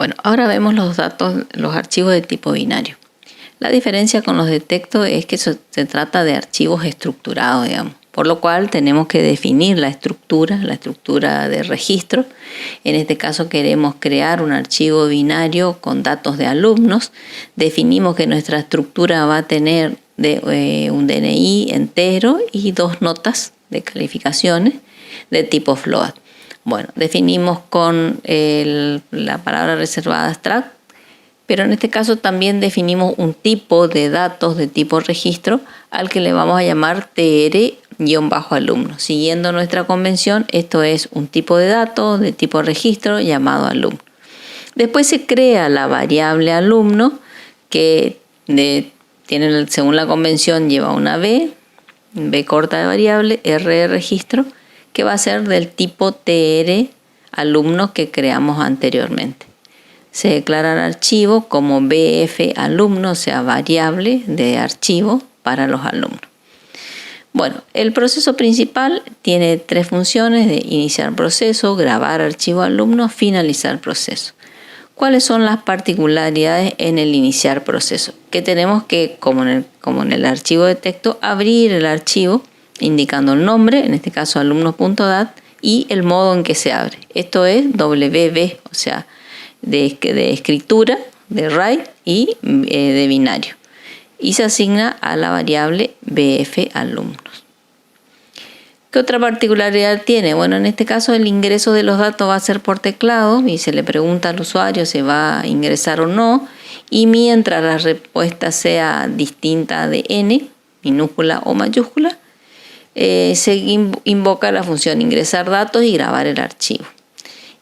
Bueno, ahora vemos los datos, los archivos de tipo binario. La diferencia con los de texto es que se trata de archivos estructurados, digamos. Por lo cual tenemos que definir la estructura de registro. En este caso queremos crear un archivo binario con datos de alumnos. Definimos que nuestra estructura va a tener un DNI entero y 2 notas de calificaciones de tipo float. Bueno, definimos con la palabra reservada struct, pero en este caso también definimos un tipo de datos de tipo registro al que le vamos a llamar tr-alumno. Siguiendo nuestra convención, esto es un tipo de datos de tipo registro llamado alumno. Después se crea la variable alumno que tiene, según la convención, lleva una B corta de variable, R de registro, que va a ser del tipo tr alumno que creamos anteriormente. Se declara el archivo como bf alumno, o sea, variable de archivo para los alumnos. Bueno, el proceso principal tiene 3 funciones: de iniciar proceso, grabar archivo alumno, finalizar proceso. ¿Cuáles son las particularidades en el iniciar proceso? Que tenemos que, como en el archivo de texto, abrir el archivo indicando el nombre, en este caso alumnos.dat, y el modo en que se abre. Esto es WB, o sea, de escritura, de write y de binario. Y se asigna a la variable bf alumnos. ¿Qué otra particularidad tiene? Bueno, en este caso el ingreso de los datos va a ser por teclado y se le pregunta al usuario si va a ingresar o no. Y mientras la respuesta sea distinta de n, minúscula o mayúscula, se invoca la función ingresar datos y grabar el archivo.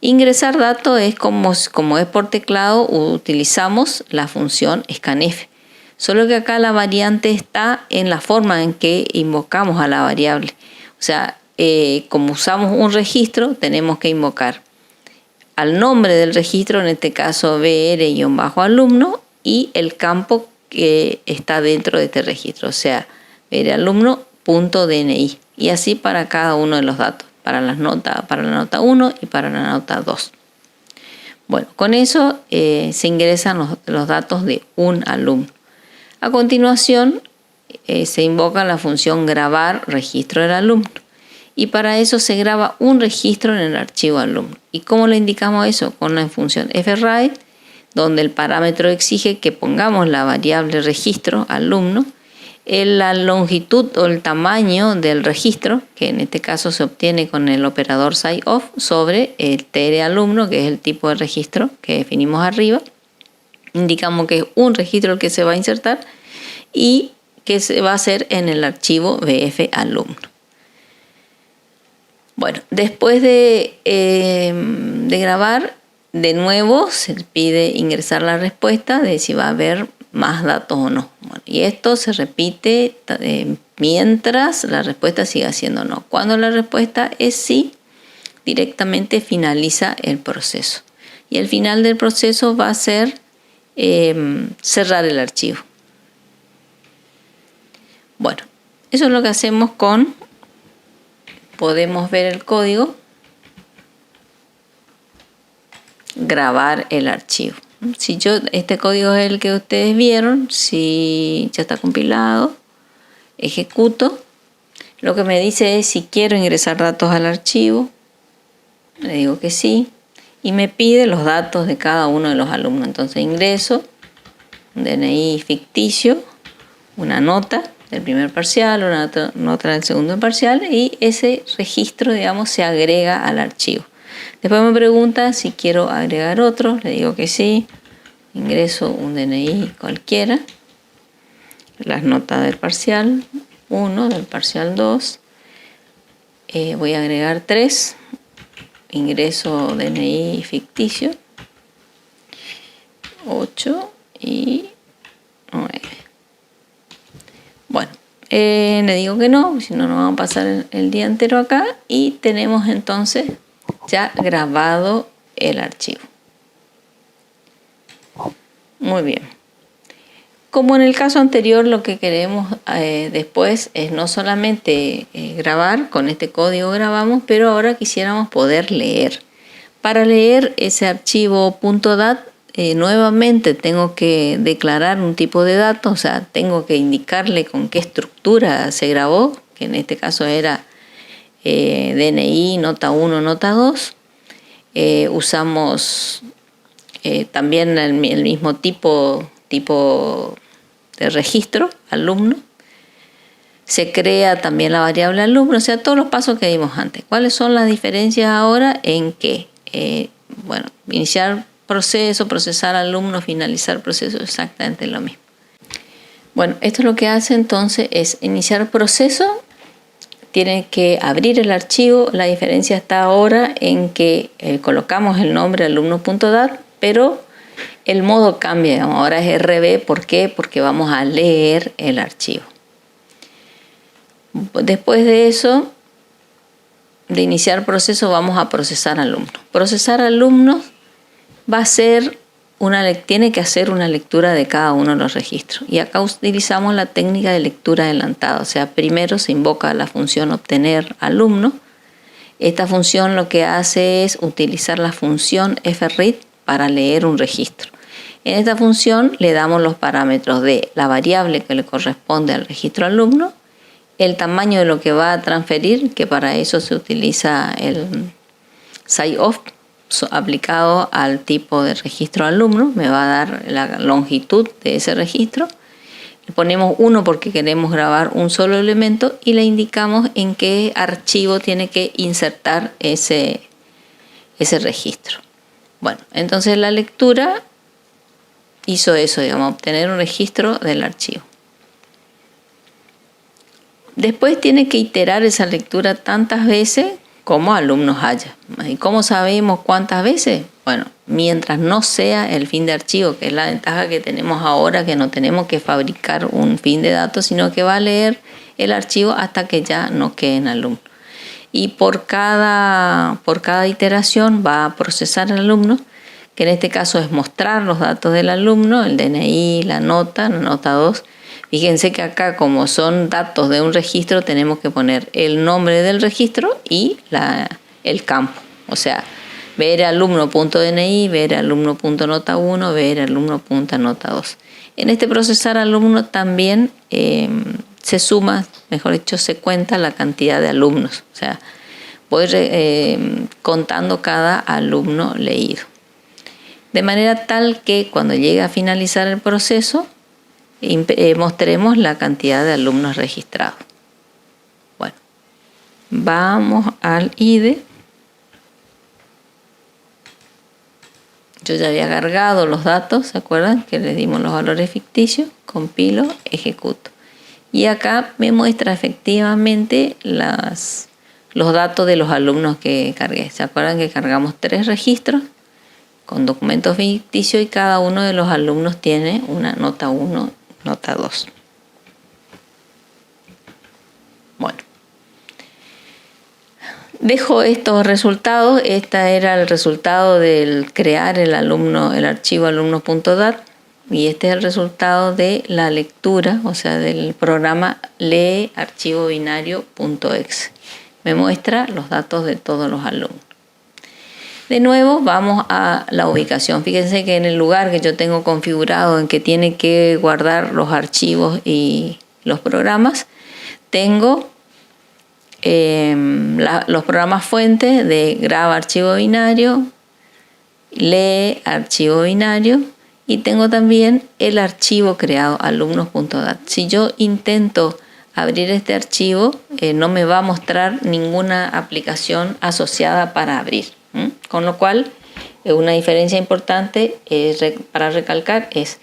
Ingresar datos es como es por teclado, utilizamos la función scanf. Solo que acá la variante está en la forma en que invocamos a la variable. O sea, como usamos un registro, tenemos que invocar al nombre del registro, en este caso br-alumno, y el campo que está dentro de este registro, o sea, bralumno.dni. Y así para cada uno de los datos, para la nota 1 y para la nota 2. Bueno, con eso se ingresan los datos de un alumno. A continuación, se invoca la función grabar registro del alumno. Y para eso se graba un registro en el archivo alumno. ¿Y cómo le indicamos eso? Con la función fwrite, donde el parámetro exige que pongamos la variable registro alumno, la longitud o el tamaño del registro, que en este caso se obtiene con el operador sizeOf, sobre el tr alumno, que es el tipo de registro que definimos arriba. Indicamos que es un registro el que se va a insertar y que se va a hacer en el archivo bf alumno. Bueno, después de grabar, de nuevo se pide ingresar la respuesta de si va a haber más datos o no. Bueno, y esto se repite mientras la respuesta siga siendo no. Cuando la respuesta es sí, directamente finaliza el proceso. Y el final del proceso va a ser cerrar el archivo. Bueno, eso es lo que hacemos podemos ver el código, grabar el archivo. Si este código es el que ustedes vieron, si ya está compilado, ejecuto. Lo que me dice es si quiero ingresar datos al archivo. Le digo que sí. Y me pide los datos de cada uno de los alumnos. Entonces ingreso un DNI ficticio, una nota del primer parcial, una nota del segundo parcial, y ese registro, digamos, se agrega al archivo. Después me pregunta si quiero agregar otro, le digo que sí, ingreso un DNI cualquiera, las notas del parcial 1, del parcial 2, voy a agregar 3, ingreso DNI ficticio, 8 y 9. Bueno, le digo que no, si no nos vamos a pasar el día entero acá, y tenemos entonces ya grabado el archivo. Muy bien. Como en el caso anterior, lo que queremos después es no solamente grabar, con este código grabamos, pero ahora quisiéramos poder leer. Para leer ese archivo .dat, nuevamente tengo que declarar un tipo de datos, o sea, tengo que indicarle con qué estructura se grabó, que en este caso era DNI, nota 1, nota 2. Usamos también el mismo tipo de registro, alumno. Se crea también la variable alumno, o sea, todos los pasos que vimos antes. ¿Cuáles son las diferencias ahora? En que, bueno, iniciar proceso, procesar alumno, finalizar proceso, exactamente lo mismo. Bueno, esto lo que hace entonces es iniciar proceso, tiene que abrir el archivo. La diferencia está ahora en que colocamos el nombre alumno.dat, pero el modo cambia, digamos, ahora es RB. ¿Por qué? Porque vamos a leer el archivo. Después de eso, de iniciar proceso, vamos a procesar alumnos. Procesar alumnos va a ser tiene que hacer una lectura de cada uno de los registros. Y acá utilizamos la técnica de lectura adelantada. O sea, primero se invoca la función obtener alumno. Esta función lo que hace es utilizar la función fread para leer un registro. En esta función le damos los parámetros de la variable que le corresponde al registro alumno, el tamaño de lo que va a transferir, que para eso se utiliza el sizeOf aplicado al tipo de registro alumno, me va a dar la longitud de ese registro. Le ponemos 1 porque queremos grabar un solo elemento y le indicamos en qué archivo tiene que insertar ese registro. Bueno, entonces la lectura hizo eso, digamos, obtener un registro del archivo. Después tiene que iterar esa lectura tantas veces como alumnos haya. ¿Y cómo sabemos cuántas veces? Bueno, mientras no sea el fin de archivo, que es la ventaja que tenemos ahora, que no tenemos que fabricar un fin de datos, sino que va a leer el archivo hasta que ya no queden alumnos. Y por cada iteración va a procesar al alumno, que en este caso es mostrar los datos del alumno, el DNI, la nota 2. Fíjense que acá, como son datos de un registro, tenemos que poner el nombre del registro y el campo. O sea, ver alumno.dni, ver alumno.nota1, ver alumno.nota2. En este procesar alumno también se suma, mejor dicho, se cuenta la cantidad de alumnos. O sea, voy contando cada alumno leído. De manera tal que cuando llegue a finalizar el proceso, mostremos la cantidad de alumnos registrados. Bueno, vamos al IDE. Yo ya había cargado los datos, ¿se acuerdan? Que le dimos los valores ficticios, compilo, ejecuto. Y acá me muestra efectivamente los datos de los alumnos que cargué. ¿Se acuerdan que cargamos 3 registros con documentos ficticios y cada uno de los alumnos tiene una nota 1, nota 2. Bueno, dejo estos resultados. Este era el resultado del crear el archivo alumno.dat, y este es el resultado de la lectura, o sea, del programa lee archivo binario.exe. Me muestra los datos de todos los alumnos. De nuevo vamos a la ubicación. Fíjense que en el lugar que yo tengo configurado en que tiene que guardar los archivos y los programas, tengo los programas fuentes de graba archivo binario, lee archivo binario, y tengo también el archivo creado alumnos.dat. Si yo intento abrir este archivo, no me va a mostrar ninguna aplicación asociada para abrir. Con lo cual, una diferencia importante para recalcar es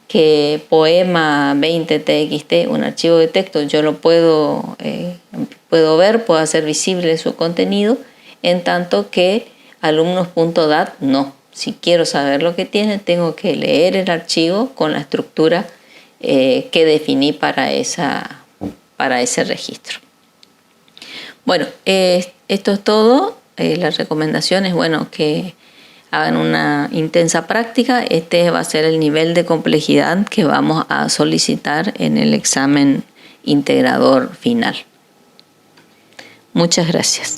que Poema 20txt, un archivo de texto, yo lo puedo ver, puedo hacer visible su contenido, en tanto que alumnos.dat no. Si quiero saber lo que tiene, tengo que leer el archivo con la estructura que definí para ese registro. Bueno, esto es todo. La recomendación es, bueno, que hagan una intensa práctica. Este va a ser el nivel de complejidad que vamos a solicitar en el examen integrador final. Muchas gracias.